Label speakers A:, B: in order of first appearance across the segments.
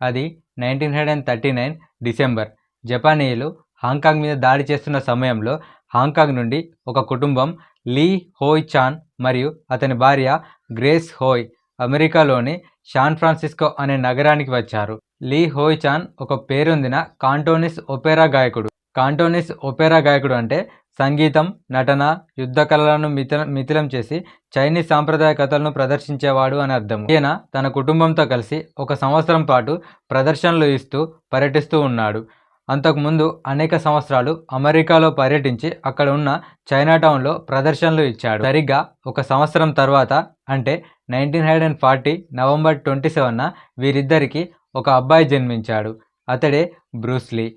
A: అది 1939 December. జపానీయులు Hong Kong మీద దాడి చేస్తున్న సమయంలో హాంకాంగ్ నుండి ఒక కుటుంబం లీ హోయ్ చాన్ మరియు అతని భార్య గ్రేస్ హోయ్ అమెరికాలోని శాన్ ఫ్రాన్సిస్కో అనే నగరానికి వచ్చారు. లీ హోయ్ చాన్ ఒక పేరొందిన కాంటోనిస్ ఒపెరా గాయకుడు. కాంటోనిస్ ఒపెరా గాయకుడు అంటే సంగీతం, నటన, యుద్ధ కళలను మిథిలం చేసి చైనీస్ సాంప్రదాయ కథలను ప్రదర్శించేవాడు అని అర్థం. ఈయన తన కుటుంబంతో కలిసి 1 సంవత్సరం పాటు ప్రదర్శనలు ఇస్తూ పర్యటిస్తూ ఉన్నాడు. అంతకుముందు అనేక సంవత్సరాలు అమెరికాలో పర్యటించి అక్కడ ఉన్న చైనాటౌన్లో ప్రదర్శనలు ఇచ్చాడు. సరిగ్గా 1 సంవత్సరం తర్వాత అంటే 1940 నవంబర్ 27న వీరిద్దరికి ఒక అబ్బాయి జన్మించాడు. అతడే బ్రూస్ లీ.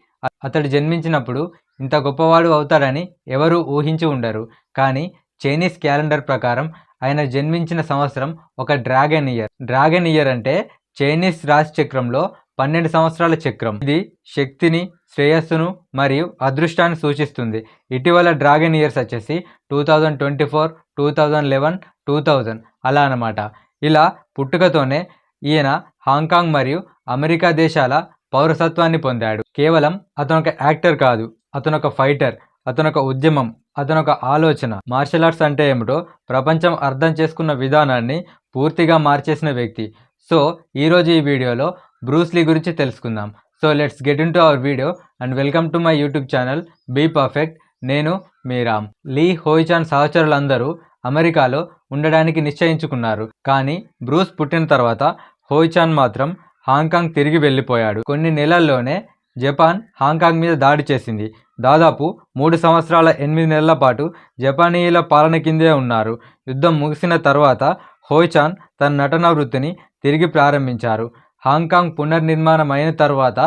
A: అతడు జన్మించినప్పుడు ఇంత గొప్పవాడు అవుతాడని ఎవరూ ఊహించి ఉండరు. కానీ చైనీస్ క్యాలెండర్ ప్రకారం ఆయన జన్మించిన సంవత్సరం ఒక డ్రాగన్ ఇయర్. డ్రాగన్ ఇయర్ అంటే చైనీస్ రాశి చక్రంలో 12 సంవత్సరాల చక్రం. ఇది శక్తిని, శ్రేయస్సును మరియు అదృష్టాన్ని సూచిస్తుంది. ఇటీవల డ్రాగన్ ఇయర్స్ వచ్చేసి 2024, 2011, 2000 అలా అన్నమాట. ఇలా పుట్టుకతోనే ఈయన హాంకాంగ్ మరియు అమెరికా దేశాల పౌరసత్వాన్ని పొందాడు. కేవలం అతనొక యాక్టర్ కాదు, అతనొక ఫైటర్, అతనొక ఉద్యమం, అతనొక ఆలోచన. మార్షల్ ఆర్ట్స్ అంటే ఏమిటో ప్రపంచం అర్థం చేసుకున్న విధానాన్ని పూర్తిగా మార్చేసిన వ్యక్తి. సో ఈరోజు ఈ వీడియోలో బ్రూస్ లీ గురించి తెలుసుకుందాం. So let's get into our video and welcome to my YouTube channel be perfect. నేను మీ రామ్. లీ హోయ్ చాన్ సహచరులందరూ అమెరికాలో ఉండడానికి నిశ్చయించుకున్నారు. కానీ బ్రూస్ పుట్టిన తర్వాత హోయ్ చాన్ మాత్రం హాంకాంగ్ తిరిగి వెళ్ళిపోయాడు. కొన్ని నెలల్లోనే జపాన్ హాంకాంగ్ మీద దాడి చేసింది. దాదాపు 3 సంవత్సరాల 8 నెలల పాటు జపానీయుల పాలన కిందే ఉన్నారు. యుద్ధం ముగిసిన తర్వాత హోయ్ చాన్ తన నటన వృత్తిని తిరిగి ప్రారంభించారు. హాంకాంగ్ పునర్నిర్మాణం అయిన తర్వాత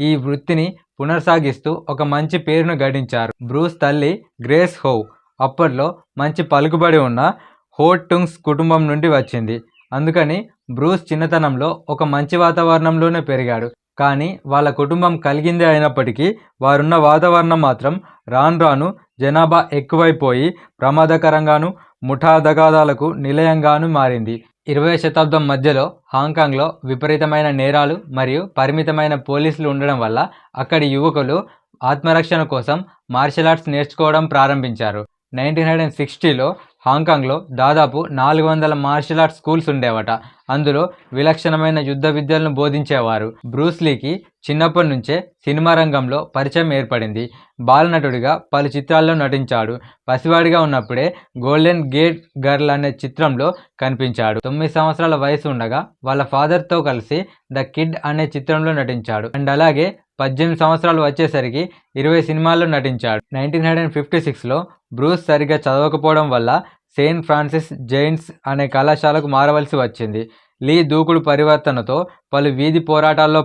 A: ఈ వృత్తిని పునర్సాగిస్తూ ఒక మంచి పేరును గడించారు. బ్రూస్ తల్లి గ్రేస్ హో అప్పట్లో మంచి పలుకుబడి ఉన్న హో టుంగ్స్ కుటుంబం నుండి వచ్చింది. అందుకని బ్రూస్ చిన్నతనంలో ఒక మంచి వాతావరణంలోనే పెరిగాడు. కానీ వాళ్ళ కుటుంబం కలిగిందే అయినప్పటికీ వారున్న వాతావరణం మాత్రం రాను రాను జనాభా ఎక్కువైపోయి ప్రమాదకరంగాను, ముఠా దగాదాలకు నిలయంగాను మారింది. 20వ శతాబ్దం మధ్యలో హాంకాంగ్లో విపరీతమైన నేరాలు మరియు పరిమితమైన పోలీసులు ఉండడం వల్ల అక్కడి యువకులు ఆత్మరక్షణ కోసం మార్షల్ ఆర్ట్స్ నేర్చుకోవడం ప్రారంభించారు. 1960లో హాంకాంగ్లో దాదాపు 400 మార్షల్ ఆర్ట్స్ స్కూల్స్ ఉండేవట. అందులో విలక్షణమైన యుద్ధ విద్యలను బోధించేవారు. బ్రూస్ లీకి చిన్నప్పటి నుంచే సినిమా రంగంలో పరిచయం ఏర్పడింది. బాలనటుడిగా పలు చిత్రాల్లో నటించాడు. పసివాడిగా ఉన్నప్పుడే గోల్డెన్ గేట్ గర్ల్ అనే చిత్రంలో కనిపించాడు. 9 సంవత్సరాల వయసు ఉండగా వాళ్ళ ఫాదర్తో కలిసి ద కిడ్ అనే చిత్రంలో నటించాడు. అండ్ అలాగే 18 సంవత్సరాలు వచ్చేసరికి 20 సినిమాల్లో నటించాడు. 1956లో బ్రూస్ సరిగ్గా చదవకపోవడం వల్ల సెయింట్ ఫ్రాన్సిస్ జైన్స్ అనే కళాశాలకు మారవలసి వచ్చింది. లీ దూకుడు పరివర్తనతో పలు వీధి పోరాటాల్లో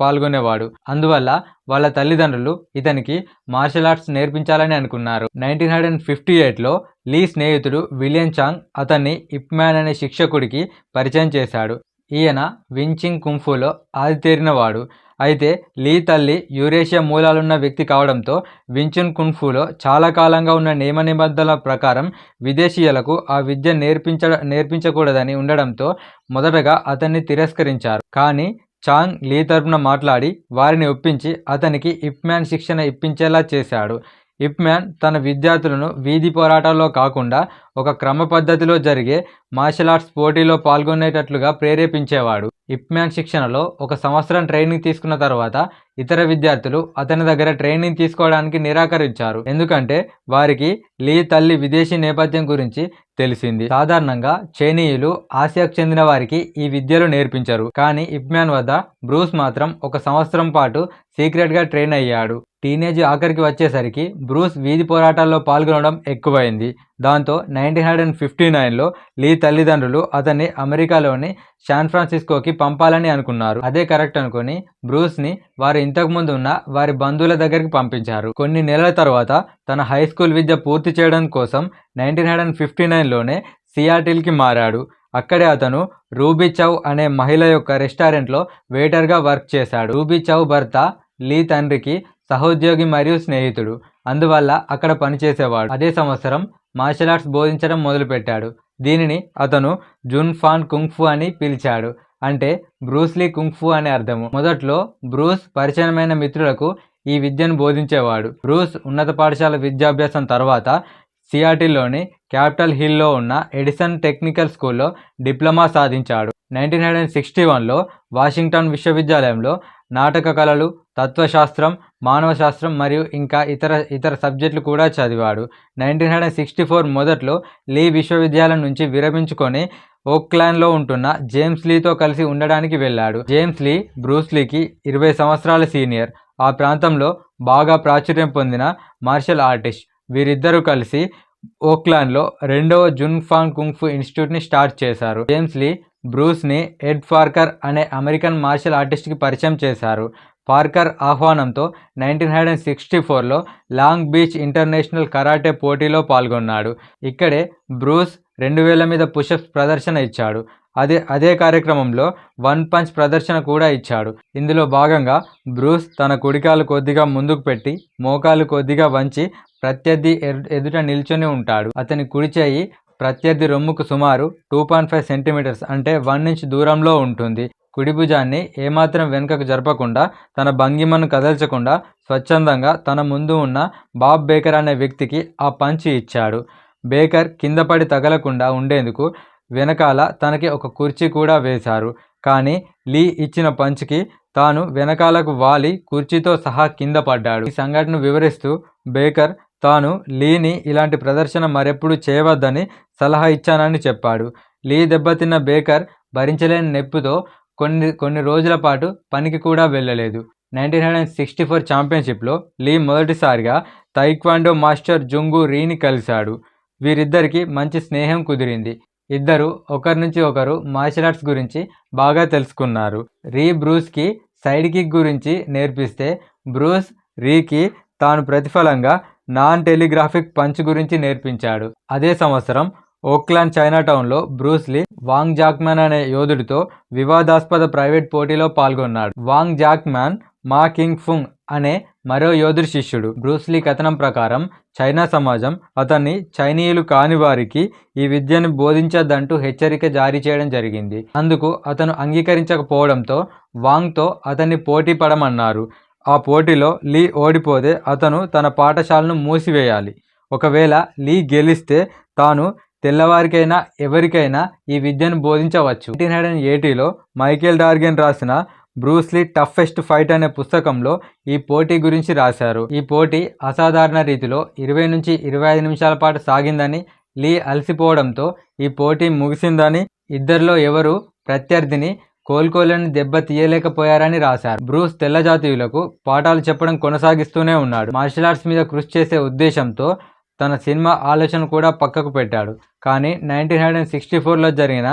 A: పాల్గొనేవాడు. అందువల్ల వాళ్ళ తల్లిదండ్రులు ఇతనికి మార్షల్ ఆర్ట్స్ నేర్పించాలని అనుకున్నారు. 1958లో లీ స్నేహితుడు విలియం చాంగ్ అతన్ని ఇప్ మ్యాన్ అనే శిక్షకుడికి పరిచయం చేశాడు. ఈయన వించింగ్ కుంఫులో ఆదితేరినవాడు. అయితే లీ తల్లి యూరేషియా మూలాలున్న వ్యక్తి కావడంతో వించున్ కుంఫులో చాలా కాలంగా ఉన్న నియమ నిబంధనల ప్రకారం విదేశీయులకు ఆ విద్య నేర్పించకూడదని ఉండడంతో మొదటగా అతన్ని తిరస్కరించారు. కానీ చాంగ్ లీ తరపున మాట్లాడి వారిని ఒప్పించి అతనికి ఇప్ మ్యాన్ శిక్షణ ఇప్పించేలా చేశాడు. ఇప్ మ్యాన్ తన విద్యార్థులను వీధి పోరాటాల్లో కాకుండా ఒక క్రమ పద్ధతిలో జరిగే మార్షల్ ఆర్ట్స్ పోటీలో పాల్గొనేటట్లుగా ప్రేరేపించేవాడు. ఇప్ మ్యాన్ శిక్షణలో 1 సంవత్సరం ట్రైనింగ్ తీసుకున్న తర్వాత ఇతర విద్యార్థులు అతని దగ్గర ట్రైనింగ్ తీసుకోవడానికి నిరాకరించారు. ఎందుకంటే వారికి లీ తల్లి విదేశీ నేపథ్యం గురించి తెలిసింది. సాధారణంగా చైనీయులు ఆసియాకు చెందిన వారికి ఈ విద్యలు నేర్పించరు. కానీ ఇప్ మ్యాన్ వద్ద బ్రూస్ మాత్రం 1 సంవత్సరం పాటు సీక్రెట్గా ట్రైన్ అయ్యాడు. టీనేజ్ ఆఖరికి వచ్చేసరికి బ్రూస్ వీధి పోరాటాల్లో పాల్గొనడం ఎక్కువైంది. దాంతో 1959లో లీ తల్లిదండ్రులు అతన్ని అమెరికాలోని శాన్ ఫ్రాన్సిస్కోకి పంపాలని అనుకున్నారు. అదే కరెక్ట్ అనుకుని బ్రూస్ని వారు ఇంతకుముందు ఉన్న వారి బంధువుల దగ్గరికి పంపించారు. కొన్ని నెలల తర్వాత తన హై స్కూల్ విద్య పూర్తి చేయడం కోసం 1959లోనే సియాటిల్కి మారాడు. అక్కడే అతను రూబీ చౌ అనే మహిళ యొక్క రెస్టారెంట్లో వెయిటర్గా వర్క్ చేశాడు. రూబీ చౌ భర్త లీ తండ్రికి సహోద్యోగి మరియు స్నేహితుడు. అందువల్ల అక్కడ పనిచేసేవాడు. అదే సంవత్సరం మార్షల్ ఆర్ట్స్ బోధించడం మొదలుపెట్టాడు. దీనిని అతను జున్ ఫాన్ కుంగ్ ఫు అని పిలిచాడు. అంటే బ్రూస్లీ కుంగ్ ఫు అనే అర్థము. మొదట్లో బ్రూస్ పరిచయమైన మిత్రులకు ఈ విద్యను బోధించేవాడు. బ్రూస్ ఉన్నత పాఠశాల విద్యాభ్యాసం తర్వాత సియాటిల్లోని క్యాపిటల్ హిల్లో ఉన్న ఎడిసన్ టెక్నికల్ స్కూల్లో డిప్లొమా సాధించాడు. 1961లో వాషింగ్టన్ విశ్వవిద్యాలయంలో నాటక కళలు, తత్వశాస్త్రం, మానవ శాస్త్రం మరియు ఇంకా ఇతర సబ్జెక్టులు కూడా చదివాడు. 1964 మొదట్లో లీ విశ్వవిద్యాలయం నుంచి విరమించుకొని ఓక్లాండ్లో ఉంటున్న జేమ్స్ లీతో కలిసి ఉండడానికి వెళ్ళాడు. జేమ్స్ లీ బ్రూస్లీకి 20 సంవత్సరాల సీనియర్. ఆ ప్రాంతంలో బాగా ప్రాచుర్యం పొందిన మార్షల్ ఆర్టిస్ట్. వీరిద్దరూ కలిసి ఓక్లాండ్లో రెండవ జున్ ఫాన్ కుంగ్ ఫు ఇన్స్టిట్యూట్ని స్టార్ట్ చేశారు. జేమ్స్ లీ బ్రూస్ని ఎడ్ పార్కర్ అనే అమెరికన్ మార్షల్ ఆర్టిస్ట్కి పరిచయం చేశారు. పార్కర్ ఆహ్వానంతో 1964లో లాంగ్ బీచ్ ఇంటర్నేషనల్ కరాటే పోటీలో పాల్గొన్నాడు. ఇక్కడే బ్రూస్ 2000 మీద పుషప్స్ ప్రదర్శన ఇచ్చాడు. అదే కార్యక్రమంలో వన్ పంచ్ ప్రదర్శన కూడా ఇచ్చాడు. ఇందులో భాగంగా బ్రూస్ తన కుడికాలు కొద్దిగా ముందుకు పెట్టి మోకాలు కొద్దిగా వంచి ప్రత్యర్థి ఎదుట నిల్చొని ఉంటాడు. అతని కుడి చేయి ప్రత్యర్థి రొమ్ముకు సుమారు 2.5 సెంటీమీటర్స్ అంటే 1 ఇంచ్ దూరంలో ఉంటుంది. కుడి భుజాన్ని ఏమాత్రం వెనుకకు జరపకుండా, తన భంగిమను కదల్చకుండా స్వచ్ఛందంగా తన ముందు ఉన్న బాబ్ బేకర్ అనే వ్యక్తికి ఆ పంచి ఇచ్చాడు. బేకర్ కింద పడి తగలకుండా ఉండేందుకు వెనకాల తనకి ఒక కుర్చీ కూడా వేశారు. కానీ లీ ఇచ్చిన పంచ్కి తాను వెనకాలకు వాలి కుర్చీతో సహా కింద పడ్డాడు. ఈ సంఘటన వివరిస్తూ బేకర్ తాను లీని ఇలాంటి ప్రదర్శన మరెప్పుడు చేయవద్దని సలహా ఇచ్చానని చెప్పాడు. లీ దెబ్బతిన్న బేకర్ భరించలేని నొప్పితో కొన్ని రోజుల పాటు పనికి కూడా వెళ్ళలేదు. 1964 ఛాంపియన్షిప్లో లీ మొదటిసారిగా తైక్వాండో మాస్టర్ జుంగు రీని కలిశాడు. వీరిద్దరికీ మంచి స్నేహం కుదిరింది. ఇద్దరు ఒకరి నుంచి ఒకరు మార్షల్ ఆర్ట్స్ గురించి బాగా తెలుసుకున్నారు. రీ బ్రూస్కి సైడ్ కిక్ గురించి నేర్పిస్తే బ్రూస్ రీకి తాను ప్రతిఫలంగా నాన్ టెలిగ్రాఫిక్ పంచ్ గురించి నేర్పించాడు. అదే సంవత్సరం ఓక్లాండ్ చైనాటౌన్లో బ్రూస్లీ వాంగ్ జాక్మాన్ అనే యోధుడితో వివాదాస్పద ప్రైవేట్ పోటీలో పాల్గొన్నాడు. వాంగ్ జాక్మాన్ మా కింగ్ ఫుంగ్ అనే మరో యోధుడి శిష్యుడు. బ్రూస్లీ కథనం ప్రకారం చైనా సమాజం అతన్ని చైనీయులు కాని వారికి ఈ విద్యను బోధించద్దంటూ హెచ్చరిక జారీ చేయడం జరిగింది. అందుకు అతను అంగీకరించకపోవడంతో వాంగ్తో అతన్ని పోటీ పడమన్నారు. ఆ పోటీలో లీ ఓడిపోతే అతను తన పాఠశాలను మూసివేయాలి. ఒకవేళ లీ గెలిస్తే తాను తెల్లవారికైనా ఎవరికైనా ఈ విద్యను బోధించవచ్చు. 1980లో మైకేల్ డార్గెన్ రాసిన బ్రూస్లీ టఫెస్ట్ ఫైట్ అనే పుస్తకంలో ఈ పోటీ గురించి రాశారు. ఈ పోటీ అసాధారణ రీతిలో 20 నుంచి 25 నిమిషాల పాటు సాగిందని, లీ అలసిపోవడంతో ఈ పోటీ ముగిసిందని, ఇద్దరిలో ఎవరు ప్రత్యర్థిని కోలుకోలేని దెబ్బ తీయలేకపోయారని రాశారు. బ్రూస్ తెల్లజాతీయులకు పాఠాలు చెప్పడం కొనసాగిస్తూనే ఉన్నాడు. మార్షల్ ఆర్ట్స్ మీద కృషి చేసే ఉద్దేశంతో తన సినిమా ఆలోచన కూడా పక్కకు పెట్టాడు. కానీ 1964లో జరిగిన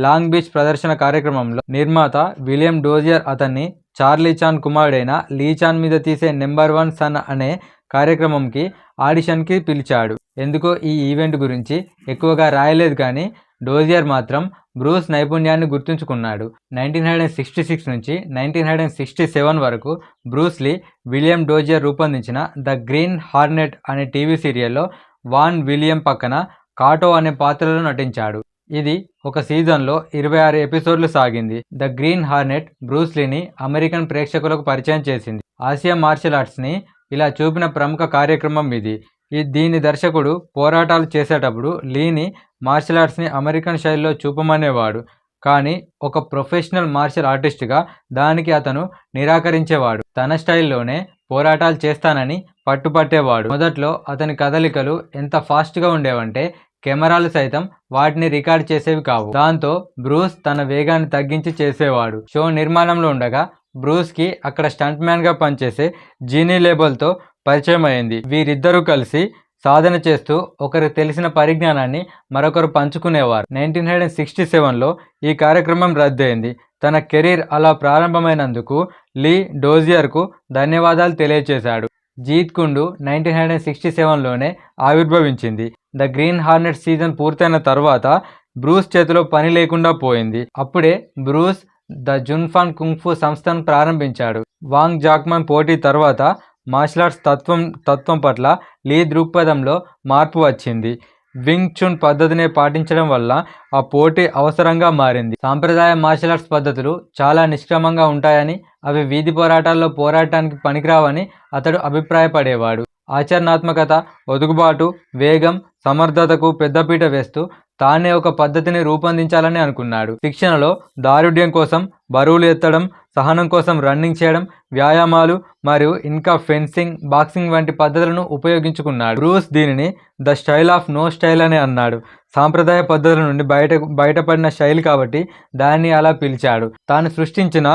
A: లాంగ్ బీచ్ ప్రదర్శన కార్యక్రమంలో నిర్మాత విలియం డోజియర్ అతన్ని చార్లీ చాన్ కుమారుడైన లీ చాన్ మీద తీసే నెంబర్ 1 సన్ అనే కార్యక్రమంకి ఆడిషన్కి పిలిచాడు. ఎందుకో ఈ ఈవెంట్ గురించి ఎక్కువగా రాయలేదు, కానీ డోజియర్ మాత్రం బ్రూస్ నైపుణ్యాన్ని గుర్తుంచుకున్నాడు. 1966 నుంచి 1967 వరకు బ్రూస్లీ విలియం డోజియర్ రూపొందించిన ద గ్రీన్ హార్నెట్ అనే టీవీ సీరియల్లో వాన్ విలియం పక్కన కాటో అనే పాత్రలో నటించాడు. ఇది ఒక సీజన్లో 26 ఎపిసోడ్లు సాగింది. ద గ్రీన్ హార్నెట్ బ్రూస్లీని అమెరికన్ ప్రేక్షకులకు పరిచయం చేసింది. ఆసియా మార్షల్ ఆర్ట్స్ని ఇలా చూపిన ప్రముఖ కార్యక్రమం ఇది. దీని దర్శకుడు పోరాటాలు చేసేటప్పుడు లీని మార్షల్ ఆర్ట్స్ని అమెరికన్ శైలిలో చూపమనేవాడు. కానీ ఒక ప్రొఫెషనల్ మార్షల్ ఆర్టిస్ట్గా దానికి అతను నిరాకరించేవాడు. తన స్టైల్లోనే పోరాటాలు చేస్తానని పట్టుపట్టేవాడు. మొదట్లో అతని కదలికలు ఎంత ఫాస్ట్గా ఉండేవంటే కెమెరాలు సైతం వాటిని రికార్డ్ చేసేవి కావు. దాంతో బ్రూస్ తన వేగాన్ని తగ్గించి చేసేవాడు. షో నిర్మాణంలో ఉండగా బ్రూస్కి అక్కడ స్టంట్ మ్యాన్గా పనిచేసే జీనీ లేబుల్తో పరిచయం అయింది. వీరిద్దరూ కలిసి సాధన చేస్తూ ఒకరికి తెలిసిన పరిజ్ఞానాన్ని మరొకరు పంచుకునేవారు. 1967లో ఈ కార్యక్రమం రద్దయింది. తన కెరీర్ అలా ప్రారంభమైనందుకు లీ డోజియర్కు ధన్యవాదాలు తెలియచేశాడు. జీత్ కుండు 1967లోనే ఆవిర్భవించింది. ద గ్రీన్ హార్నెట్ సీజన్ పూర్తయిన తర్వాత బ్రూస్ చేతిలో పని లేకుండా పోయింది. అప్పుడే Bruce the June Fan kung ఫు సంస్థను ప్రారంభించాడు. వాంగ్ జాక్మాన్ పోటీ తర్వాత మార్షల్ ఆర్ట్స్ తత్వం పట్ల లీ దృక్పథంలో మార్పు వచ్చింది. వింగ్ చున్ పద్ధతిని పాటించడం వల్ల ఆ పోటీ అవసరంగా మారింది. సాంప్రదాయ మార్షల్ ఆర్ట్స్ పద్ధతులు చాలా నిష్క్రమంగా ఉంటాయని, అవి వీధి పోరాటాల్లో పోరాటానికి పనికిరావని అతడు అభిప్రాయపడేవాడు. ఆచరణాత్మకత, ఒదుగుబాటు, వేగం, సమర్థతకు పెద్దపీట వేస్తూ తానే ఒక పద్ధతిని రూపొందించాలని అనుకున్నాడు. శిక్షణలో దారుఢ్యం కోసం బరువులు ఎత్తడం, సహనం కోసం రన్నింగ్ చేయడం, వ్యాయామాలు మరియు ఇంకా ఫెన్సింగ్, బాక్సింగ్ వంటి పద్ధతులను ఉపయోగించుకున్నాడు. బ్రూస్ దీనిని the style of no style అని అన్నాడు. సాంప్రదాయ పద్ధతుల నుండి బయటపడిన శైలి కాబట్టి దాన్ని అలా పిలిచాడు. తాను సృష్టించిన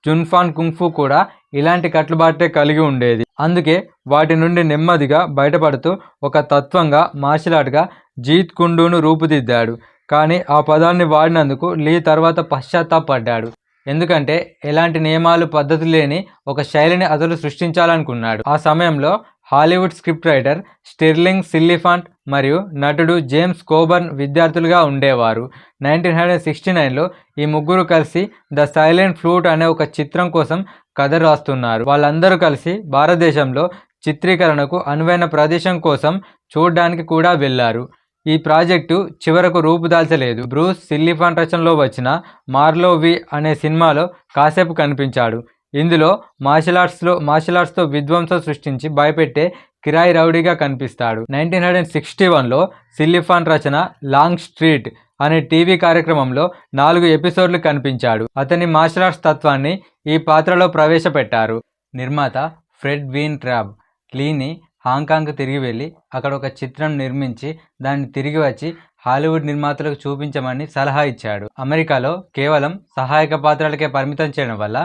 A: జున్ఫాన్ కుంగ్ఫు కూడా ఇలాంటి కట్టుబాటే కలిగి ఉండేది. అందుకే వాటి నుండి నెమ్మదిగా బయటపడుతూ ఒక తత్వంగా, మార్షల్ ఆర్ట్గా జీత్ కుండును రూపుదిద్దాడు. కానీ ఆ పదాన్ని వాడినందుకు లీ తర్వాత పశ్చాత్తాపడ్డాడు. ఎందుకంటే ఎలాంటి నియమాలు, పద్ధతులు లేని ఒక శైలిని అతడు సృష్టించాలనుకున్నాడు. ఆ సమయంలో హాలీవుడ్ స్క్రిప్ట్ రైటర్ స్టెర్లింగ్ సిల్లిఫాంట్ మరియు నటుడు జేమ్స్ కోబర్న్ విద్యార్థులుగా ఉండేవారు. 1969లో ఈ ముగ్గురు కలిసి ద సైలెంట్ ఫ్లూట్ అనే ఒక చిత్రం కోసం కథ రాస్తున్నారు. వాళ్ళందరూ కలిసి భారతదేశంలో చిత్రీకరణకు అనువైన ప్రదేశం కోసం చూడడానికి కూడా వెళ్లారు. ఈ ప్రాజెక్టు చివరకు రూపుదాల్చలేదు. బ్రూస్ సిల్లిఫాంట్ రచనలో వచ్చిన మార్లో వి అనే సినిమాలో కాసేపు కనిపించాడు. ఇందులో మార్షల్ ఆర్ట్స్తో విధ్వంసం సృష్టించి భయపెట్టే కిరాయి రౌడీగా కనిపిస్తాడు. 1961లో సిల్లిఫాంట్ రచన లాంగ్ స్ట్రీట్ అనే టీవీ కార్యక్రమంలో 4 ఎపిసోడ్లు కనిపించాడు. అతని మార్షల్ ఆర్ట్స్ తత్వాన్ని ఈ పాత్రలో ప్రవేశపెట్టారు. నిర్మాత ఫ్రెడ్ వీన్ ట్రాబ్ లీని హాంకాంగ్కు తిరిగి వెళ్ళి అక్కడ ఒక చిత్రం నిర్మించి దాన్ని తిరిగి వచ్చి హాలీవుడ్ నిర్మాతలకు చూపించమని సలహా ఇచ్చాడు. అమెరికాలో కేవలం సహాయక పాత్రలకే పరిమితం చేయడం వల్ల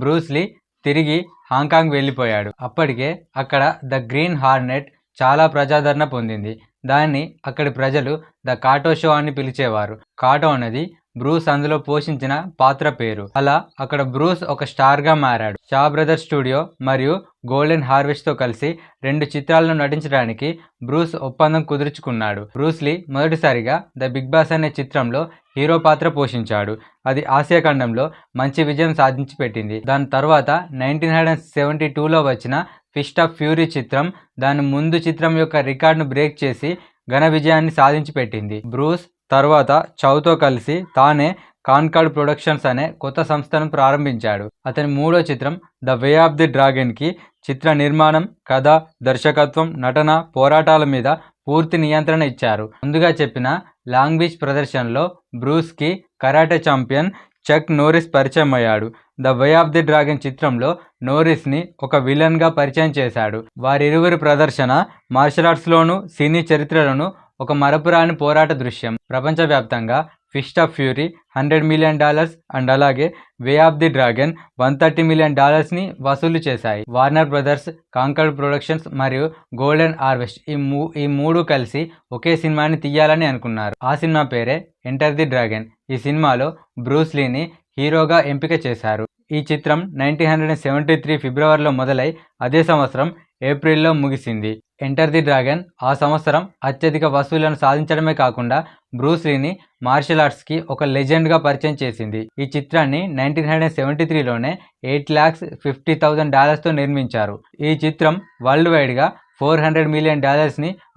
A: బ్రూస్ లీ తిరిగి హాంకాంగ్ వెళ్ళిపోయాడు. అప్పటికే అక్కడ ద గ్రీన్ హార్నెట్ చాలా ప్రజాదరణ పొందింది. దాన్ని అక్కడి ప్రజలు ద కాటో షో అని పిలిచేవారు. కాటో అనేది బ్రూస్ అందులో పోషించిన పాత్ర పేరు. అలా అక్కడ బ్రూస్ ఒక స్టార్గా మారాడు. షా బ్రదర్స్ స్టూడియో మరియు గోల్డెన్ హార్వెస్ట్తో కలిసి 2 చిత్రాలను నటించడానికి బ్రూస్ ఒప్పందం కుదుర్చుకున్నాడు. బ్రూస్ లీ మొదటిసారిగా ద బిగ్ బాస్ అనే చిత్రంలో హీరో పాత్ర పోషించాడు. అది ఆసియా ఖండంలో మంచి విజయం సాధించి పెట్టింది. దాని తర్వాత 1972లో వచ్చిన ఫిస్ట్ ఆఫ్ ఫ్యూరీ చిత్రం దాని ముందు చిత్రం యొక్క రికార్డును బ్రేక్ చేసి ఘన విజయాన్ని సాధించి పెట్టింది. బ్రూస్ తర్వాత చౌతో కలిసి తానే కాన్కార్డ్ ప్రొడక్షన్స్ అనే కొత్త సంస్థను ప్రారంభించాడు. అతని 3వ చిత్రం ద వే ఆఫ్ ది డ్రాగన్కి చిత్ర నిర్మాణం, కథ, దర్శకత్వం, నటన, పోరాటాల మీద పూర్తి నియంత్రణ ఇచ్చారు. ముందుగా చెప్పిన లాంగ్ బీచ్ ప్రదర్శనలో బ్రూస్కి కరాటే ఛాంపియన్ చక్ నోరిస్ పరిచయం అయ్యాడు. The way of the dragon చిత్రంలో నోరిస్ని ఒక విలన్గా పరిచయం చేశాడు. వారిరువురి ప్రదర్శన మార్షల్ ఆర్ట్స్లోనూ సినీ చరిత్రలోనూ ఒక మరపురాని పోరాట దృశ్యం. ప్రపంచవ్యాప్తంగా Fist of Fury $100 million and అలాగే Way of the Dragon $130 million వసూలు చేశాయి. వార్నర్ బ్రదర్స్, కాంకర్డ్ ప్రొడక్షన్స్ మరియు గోల్డెన్ హార్వెస్ట్ ఈ మూడు కలిసి ఒకే సినిమాని తీయాలని అనుకున్నారు. ఆ సినిమా పేరే ఎంటర్ ది డ్రాగన్. ఈ సినిమాలో బ్రూస్ లీని హీరోగా ఎంపిక చేశారు. ఈ చిత్రం 1973 ఫిబ్రవరిలో మొదలై అదే సంవత్సరం ఏప్రిల్లో ముగిసింది. ఎంటర్ ది డ్రాగన్ ఆ సంవత్సరం అత్యధిక వసూళ్లను సాధించడమే కాకుండా బ్రూస్ లీని మార్షల్ ఆర్ట్స్కి ఒక లెజెండ్గా పరిచయం చేసింది. ఈ చిత్రాన్ని 1973లోనే $8,50,000తో నిర్మించారు. ఈ చిత్రం వరల్డ్ వైడ్గా $400 మిలియన్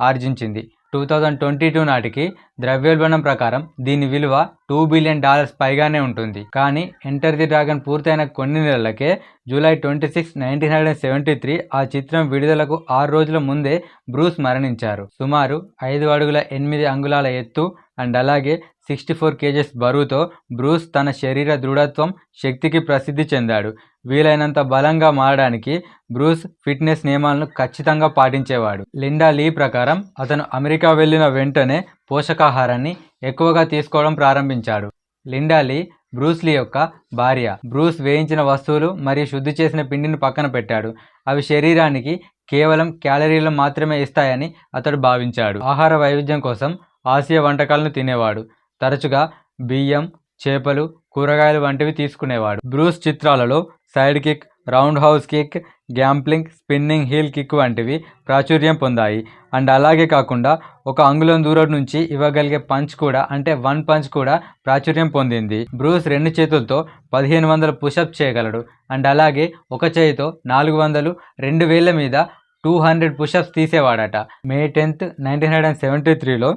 A: ఆర్జించింది. 2022 నాటికి ద్రవ్యోల్బణం ప్రకారం దీని విలువ $2 బిలియన్ పైగానే ఉంటుంది. కానీ ఎంటర్ ది డ్రాగన్ పూర్తయిన కొన్ని నెలలకే జూలై 26, 1973 ఆ చిత్రం విడుదలకు 6 రోజుల ముందే బ్రూస్ మరణించారు. సుమారు 5 అడుగుల 8 అంగుళాల ఎత్తు అండ్ అలాగే 64 kgs బరువుతో బ్రూస్ తన శరీర దృఢత్వం, శక్తికి ప్రసిద్ధి చెందాడు. వీలైనంత బలంగా మారడానికి బ్రూస్ ఫిట్నెస్ నియమాలను ఖచ్చితంగా పాటించేవాడు. లిండా లీ ప్రకారం అతను అమెరికా వెళ్ళిన వెంటనే పోషకాహారాన్ని ఎక్కువగా తీసుకోవడం ప్రారంభించాడు. లిండా లీ బ్రూస్ లీ యొక్క భార్య. బ్రూస్ వేయించిన వస్తువులు మరియు శుద్ధి చేసిన పిండిని పక్కన పెట్టాడు. అవి శరీరానికి కేవలం క్యాలరీలు మాత్రమే ఇస్తాయని అతడు భావించాడు. ఆహార వైవిధ్యం కోసం ఆసియా వంటకాలను తినేవాడు. తరచుగా బియ్యం, చేపలు, కూరగాయలు వంటివి తీసుకునేవాడు. బ్రూస్ చిత్రాలలో side kick, roundhouse kick, grappling, spinning heel kick వంటివి ప్రాచుర్యం పొందాయి. అండ్ అలాగే కాకుండా ఒక అంగుళం దూరం నుంచి ఇవ్వగలిగే పంచ్ కూడా అంటే వన్ పంచ్ కూడా ప్రాచుర్యం పొందింది. బ్రూస్ 2 చేతులతో 1500 పుషప్ చేయగలడు. అండ్ అలాగే ఒక చేయితో 400, 2 వేళ్ల మీద 200 పుషప్స్ తీసేవాడట. మే 10, 1973లో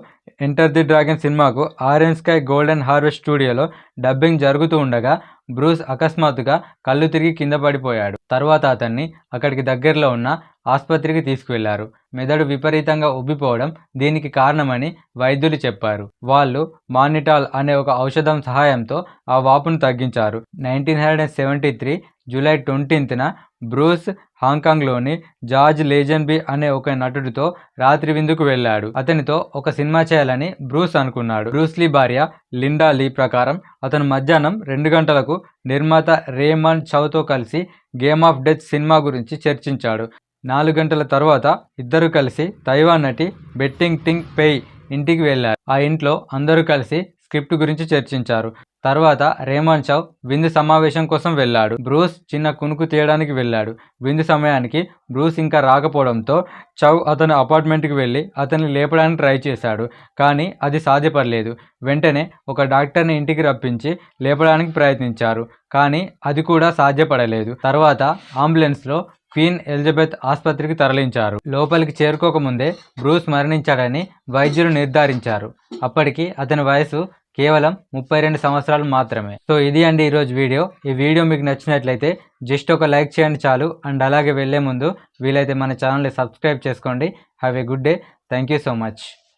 A: ఎంటర్ ది డ్రాగన్ సినిమాకు ఆరెంజ్ స్కై గోల్డెన్ హార్వెస్ట్ స్టూడియోలో డబ్బింగ్ జరుగుతూ ఉండగా బ్రూస్ అకస్మాత్తుగా కళ్ళు తిరిగి కింద పడిపోయాడు. తర్వాత అతన్ని అక్కడికి దగ్గరలో ఉన్న ఆసుపత్రికి తీసుకువెళ్లారు. మెదడు విపరీతంగా ఉబ్బిపోవడం దీనికి కారణమని వైద్యులు చెప్పారు. వాళ్ళు మానిటాల్ అనే ఒక ఔషధం సహాయంతో ఆ వాపును తగ్గించారు. 1973 జూలై 20న బ్రూస్ హాంకాంగ్లోని జార్జ్ లేజన్బీ అనే ఒక నటుడితో రాత్రి విందుకు వెళ్ళాడు. అతనితో ఒక సినిమా చేయాలని బ్రూస్ అనుకున్నాడు. బ్రూస్ లీ భార్య లిండా లీ ప్రకారం అతను మధ్యాహ్నం 2 గంటలకు నిర్మాత రేమన్ చౌతో కలిసి గేమ్ ఆఫ్ డెత్ సినిమా గురించి చర్చించాడు. 4 గంటల తర్వాత ఇద్దరు కలిసి తైవాన్ నటి బెట్టింగ్ టింగ్ పెయ్ ఇంటికి వెళ్ళారు. ఆ ఇంట్లో అందరూ కలిసి స్క్రిప్ట్ గురించి చర్చించారు. తర్వాత రేమన్ చౌ విందు సమావేశం కోసం వెళ్ళాడు. బ్రూస్ చిన్న కునుకు తీయడానికి వెళ్ళాడు. విందు సమయానికి బ్రూస్ ఇంకా రాకపోవడంతో చౌ అతని అపార్ట్మెంట్కి వెళ్ళి అతన్ని లేపడానికి ట్రై చేశాడు. కానీ అది సాధ్యపడలేదు. వెంటనే ఒక డాక్టర్ని ఇంటికి రప్పించి లేపడానికి ప్రయత్నించారు. కానీ అది కూడా సాధ్యపడలేదు. తర్వాత అంబులెన్స్లో క్వీన్ ఎలిజబెత్ ఆసుపత్రికి తరలించారు. లోపలికి చేరుకోకముందే బ్రూస్ మరణించాడని వైద్యులు నిర్ధారించారు. అప్పటికి అతని వయసు కేవలం 32 సంవత్సరాలు మాత్రమే. సో ఇది అండి ఈరోజు వీడియో. ఈ వీడియో మీకు నచ్చినట్లయితే జస్ట్ ఒక లైక్ చేయండి చాలు. అండ్ అలాగే వెళ్ళే ముందు వీలైతే మన ఛానల్ని సబ్స్క్రైబ్ చేసుకోండి. Have a good day. Thank you so much.